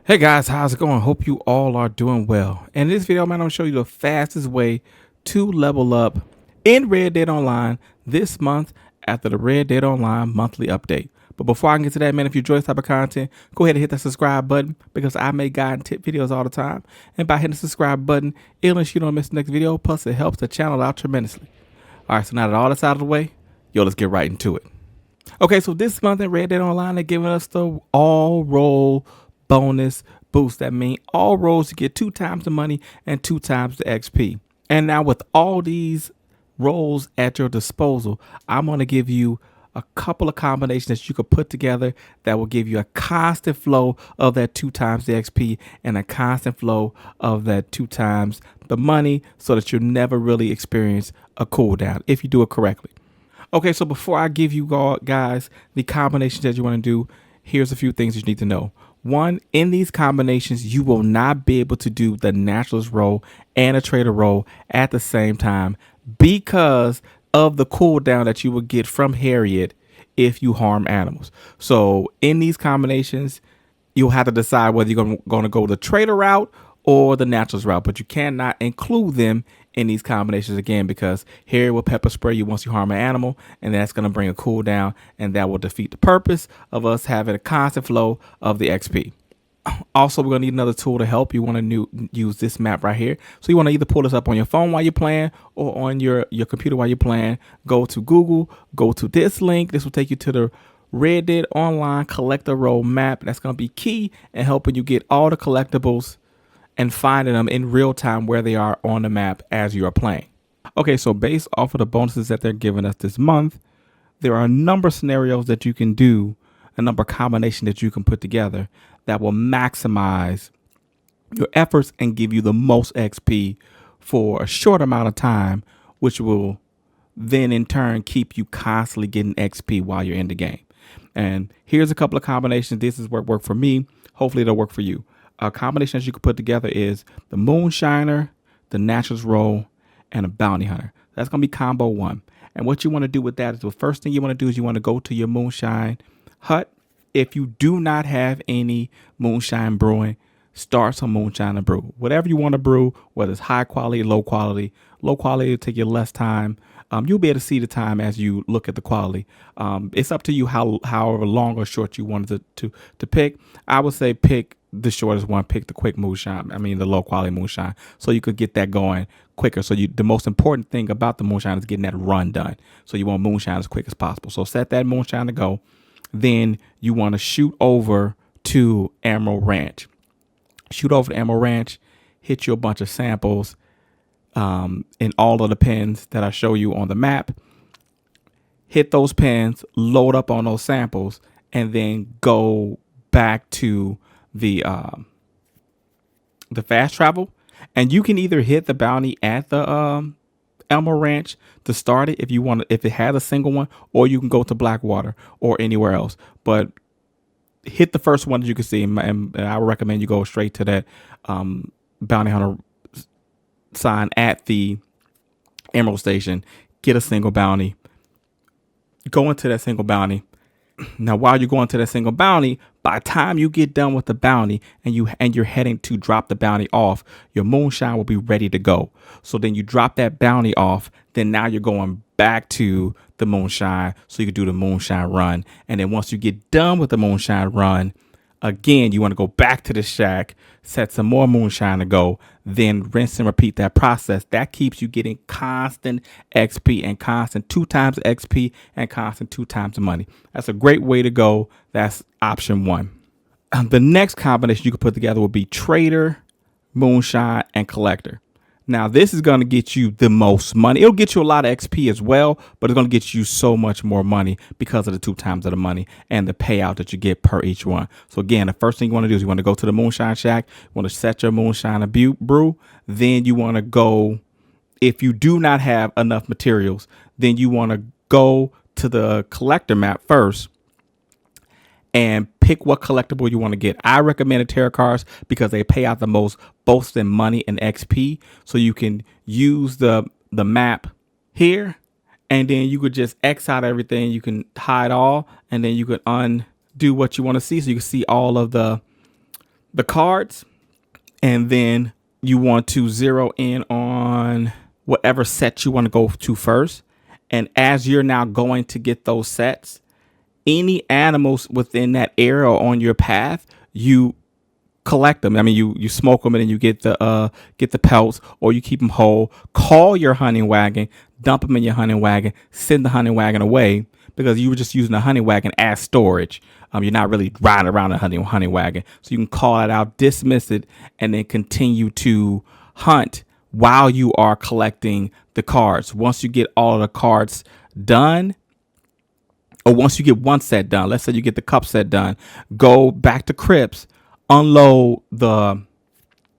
Hey guys, how's it going? Hope you all are doing well. In this video, man, I'm gonna show you the fastest way to level up in Red Dead Online this month after the Red Dead Online monthly update. But before I get to that, man, if you enjoy this type of content, go ahead and hit that subscribe button because I make guide and tip videos all the time. And by hitting the subscribe button, it'll ensure you don't miss the next video. Plus, it helps the channel out tremendously. All right, so now that all that's out of the way, let's get right into it. Okay, so this month in Red Dead Online, they're giving us the all roll bonus boost. That means all rolls you get 2 times the money and 2 times the XP. And now with all these rolls at your disposal, I'm going to give you a couple of combinations that you could put together that will give you a constant flow of that 2 times the XP and a constant flow of that 2 times the money so that you'll never really experience a cooldown if you do it correctly. Okay, so before I give you guys the combinations that you want to do, here's a few things you need to know. One, in these combinations, you will not be able to do the naturalist role and a trader role at the same time because of the cooldown that you will get from Harriet if you harm animals. So in these combinations, you'll have to decide whether you're going to go the trader route or the naturalist route, but you cannot include them in these combinations again because here will pepper spray you once you harm an animal, and that's going to bring a cooldown, and that will defeat the purpose of us having a constant flow of the XP. Also, we're going to need another tool to help. You want to use this map right here. So you want to either pull this up on your phone while you're playing or on your computer while you're playing. Go to Google, go to this link. This will take you to the Red Dead Online collector role map. That's going to be key in helping you get all the collectibles and finding them in real time where they are on the map as you are playing. Okay, so based off of the bonuses that they're giving us this month, there are a number of scenarios that you can do, a number of combinations that you can put together that will maximize your efforts and give you the most XP for a short amount of time, which will then in turn keep you constantly getting XP while you're in the game. And here's a couple of combinations. This is what worked for me. Hopefully it'll work for you. A combination that you could put together is the Moonshiner, the Naturalist Role, and a Bounty Hunter. That's going to be combo one. And what you want to do with that is the first thing you want to do is you want to go to your Moonshine hut. If you do not have any moonshine brewing, start some moonshine and brew. Whatever you want to brew, whether it's high quality, low quality will take you less time. You'll be able to see the time as you look at the quality. It's up to you however long or short you wanted to pick. I would say pick the shortest one, pick the quick moonshine. I mean the low quality moonshine, so you could get that going quicker. So the most important thing about the moonshine is getting that run done. So you want moonshine as quick as possible. So set that moonshine to go. Then you want to shoot over to Emerald Ranch. Shoot over to Emerald Ranch, hit you a bunch of samples in all of the pins that I show you on the map. Hit those pins, load up on those samples, and then go back to the fast travel. And you can either hit the bounty at the Emerald Ranch to start it if you want, if it has a single one, or you can go to Blackwater or anywhere else. But hit the first one that you can see, and I would recommend you go straight to that bounty hunter sign at the Emerald Station. Get a single bounty. Go into that single bounty. Now, while you're going to that single bounty, by the time you get done with the bounty and you're heading to drop the bounty off, your moonshine will be ready to go. So then you drop that bounty off. Then now you're going back to the moonshine so you can do the moonshine run. And then once you get done with the moonshine run, again, you want to go back to the shack, set some more moonshine to go, then rinse and repeat that process. That keeps you getting constant XP and constant 2 times XP and constant 2 times the money. That's a great way to go. That's option one. The next combination you can put together will be Trader, Moonshine, and Collector. Now, this is going to get you the most money. It'll get you a lot of XP as well, but it's going to get you so much more money because of the 2 times of the money and the payout that you get per each one. So again, the first thing you want to do is you want to go to the Moonshine Shack. You want to set your moonshine and brew. Then you want to go, if you do not have enough materials, then you want to go to the collector map first and pick what collectible you want to get. I recommend the tarot cards because they pay out the most, both in money and XP. So you can use the map here, and then you could just X out everything. You can hide all, and then you could undo what you want to see. So you can see all of the the cards, and then you want to zero in on whatever set you want to go to first. And as you're now going to get those sets, any animals within that area or on your path, you collect them. I mean, you smoke them and then you get the pelts, or you keep them whole. Call your hunting wagon, dump them in your hunting wagon, send the hunting wagon away, because you were just using the hunting wagon as storage. You're not really riding around a hunting wagon, so you can call it out, dismiss it, and then continue to hunt while you are collecting the cards. Once you get all of the cards done, or once you get one set done, let's say you get the cup set done, go back to crypts, unload the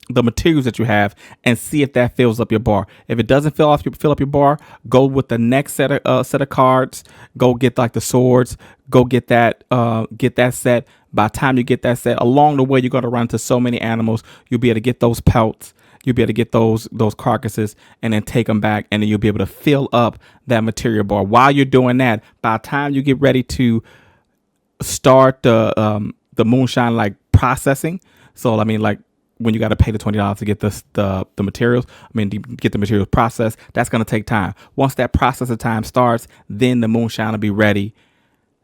materials that you have, and see if that fills up your bar. If it doesn't fill up your bar, go with the next set of cards. Go get like the swords. Go get that set. By the time you get that set, along the way you're gonna run into so many animals. You'll be able to get those pelts. You'll be able to get those carcasses and then take them back, and then you'll be able to fill up that material bar. While you're doing that, by the time you get ready to start the moonshine like processing, so I mean, like when you got to pay the $20 to get the materials, I mean, to get the materials processed, that's going to take time. Once that process of time starts, then the moonshine will be ready.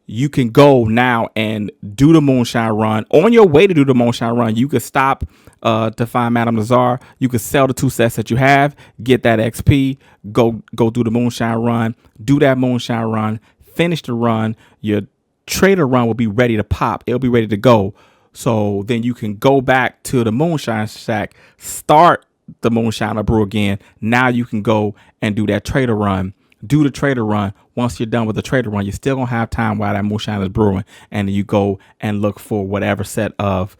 You can go now and do the moonshine run. On your way to do the moonshine run, you could stop to find Madame Nazar. You could sell the 2 sets that you have, get that XP, go do the moonshine run, do that moonshine run, finish the run. Your trader run will be ready to pop. It'll be ready to go. So then you can go back to the moonshine shack, start the moonshine brew again. Now you can go and do that trader run. Do the trader run. Once you're done with the trader run, you're still gonna have time while that moonshine is brewing, and then you go and look for whatever set of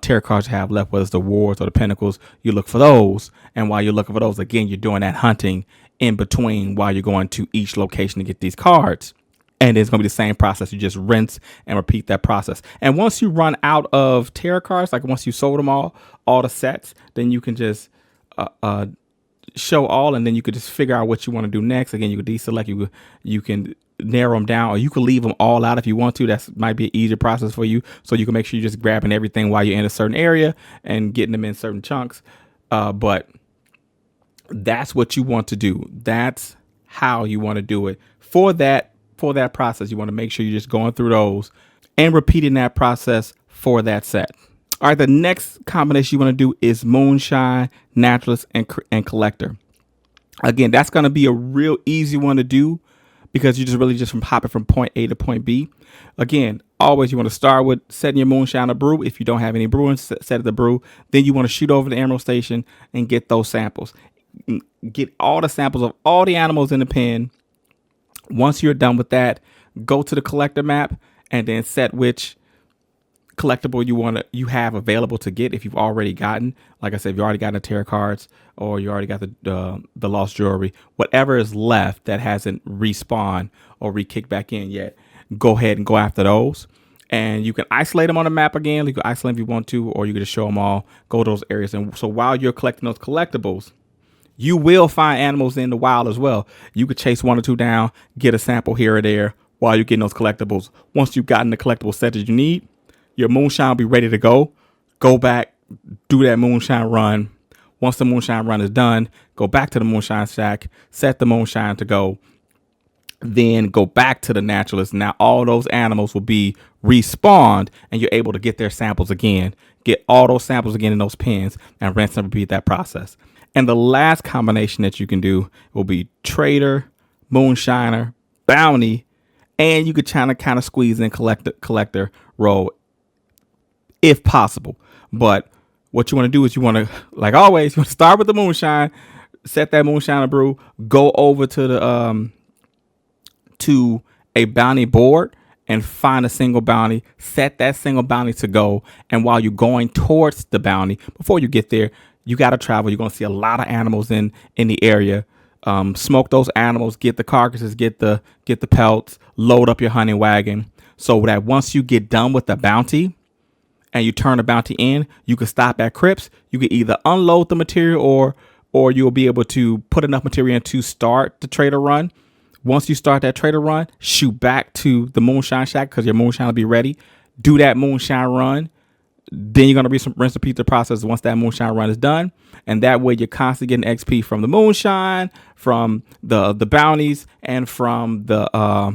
tarot cards you have left, whether it's the wards or the pentacles. You look for those, and while you're looking for those, again, you're doing that hunting in between while you're going to each location to get these cards. And it's going to be the same process. You just rinse and repeat that process. And once you run out of tarot cards, like once you sold them all the sets, then you can just show all, and then you could just figure out what you want to do next. Again, you could deselect, you can narrow them down, or you can leave them all out if you want to. That might be an easier process for you. So you can make sure you're just grabbing everything while you're in a certain area and getting them in certain chunks. But that's what you want to do. That's how you want to do it. For that process, you want to make sure you're just going through those and repeating that process for that set. All right, the next combination you want to do is moonshine, naturalist, and collector. Again, that's going to be a real easy one to do because you're just really just from hopping from point A to point B. Again, always you want to start with setting your moonshine to brew. If you don't have any brewing, set it to brew. Then you want to shoot over to the Emerald Station and get those samples. Get all the samples of all the animals in the pen. Once you're done with that, go to the collector map and then set which collectible you have available to get. If you've already gotten, like I said, if you already got the tarot cards, or you already got the lost jewelry, whatever is left that hasn't respawned or re-kicked back in yet, go ahead and go after those. And you can isolate them on the map again. You can isolate them if you want to, or you can just show them all, go to those areas. And so while you're collecting those collectibles, you will find animals in the wild as well. You could chase 1 or 2 down, get a sample here or there while you're getting those collectibles. Once you've gotten the collectible set that you need, your moonshine will be ready to go. Go back, do that moonshine run. Once the moonshine run is done, go back to the moonshine shack, set the moonshine to go, then go back to the naturalist. Now all those animals will be respawned, and you're able to get their samples again. Get all those samples again in those pens and rinse and repeat that process. And the last combination that you can do will be trader, moonshiner, bounty, and you could kind of squeeze in collector role if possible. But what you want to do is you want to, like always, you want to start with the moonshine, set that moonshine to brew, go over to the to a bounty board and find a single bounty, set that single bounty to go. And while you're going towards the bounty, before you get there, you got to travel. You're going to see a lot of animals in the area. Smoke those animals, get the carcasses, get the pelts, load up your hunting wagon, so that once you get done with the bounty and you turn the bounty in, you can stop at crypts. You can either unload the material or you'll be able to put enough material in to start the trader run. Once you start that trader run, shoot back to the moonshine shack because your moonshine will be ready. Do that moonshine run. Then you're going to rinse repeat the process once that moonshine run is done. And that way you're constantly getting XP from the moonshine, from the bounties, and from the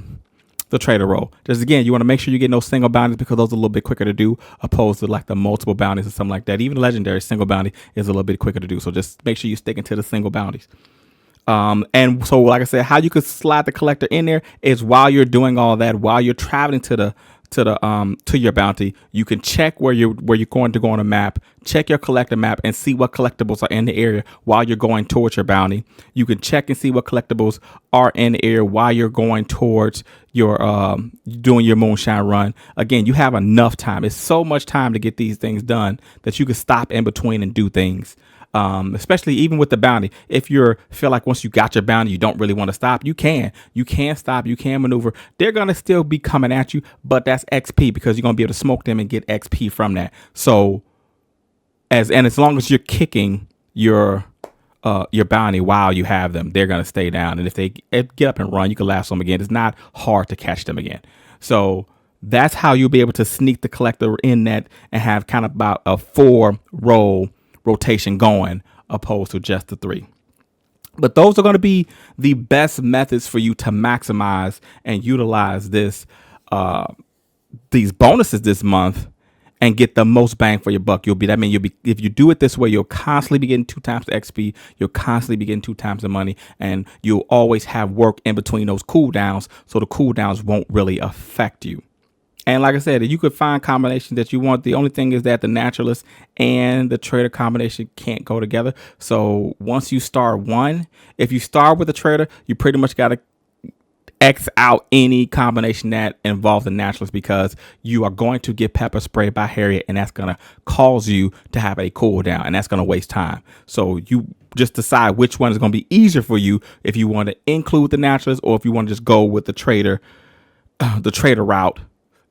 trader role. Just again, you want to make sure you get no single bounties because those are a little bit quicker to do opposed to like the multiple bounties or something like that. Even legendary single bounty is a little bit quicker to do. So just make sure you're sticking to the single bounties. And so, like I said, how you could slide the collector in there is while you're doing all that, while you're traveling to your bounty, you can check where you're going to go on a map, check your collector map and see what collectibles are in the area while you're going towards your bounty. You can check and see what collectibles are in the area while you're going towards your doing your moonshine run. Again, you have enough time. It's so much time to get these things done that you can stop in between and do things. Especially even with the bounty, if you feel like once you got your bounty, you don't really want to stop, you can stop, you can maneuver. They're going to still be coming at you, but that's XP because you're going to be able to smoke them and get XP from that. So as long as you're kicking your bounty while you have them, they're going to stay down. And if they get up and run, you can lasso them again. It's not hard to catch them again. So that's how you'll be able to sneak the collector in that and have kind of about a 4 rotation going opposed to just the 3. But those are going to be the best methods for you to maximize and utilize this these bonuses this month and get the most bang for your buck. You'll be if you do it this way, you'll constantly be getting 2 times the XP, you'll constantly be getting 2 times the money, and you'll always have work in between those cooldowns, so the cooldowns won't really affect you. And like I said, you could find combinations that you want. The only thing is that the naturalist and the trader combination can't go together. So once you start one, if you start with a trader, you pretty much got to X out any combination that involves the naturalist because you are going to get pepper sprayed by Harriet, and that's going to cause you to have a cooldown, and that's going to waste time. So you just decide which one is going to be easier for you if you want to include the naturalist or if you want to just go with the trader route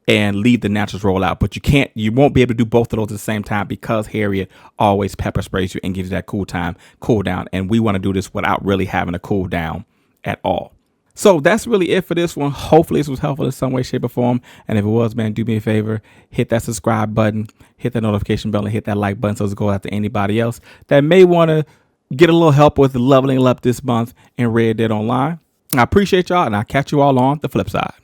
and leave the naturals roll out. But you won't be able to do both of those at the same time because Harriet always pepper sprays you and gives you that cooldown. And we want to do this without really having a cooldown at all. So that's really it for this one. Hopefully this was helpful in some way, shape, or form. And if it was, man, do me a favor, hit that subscribe button, hit that notification bell, and hit that like button so it goes out to anybody else that may want to get a little help with leveling up this month in Red Dead Online. I appreciate y'all, and I'll catch you all on the flip side.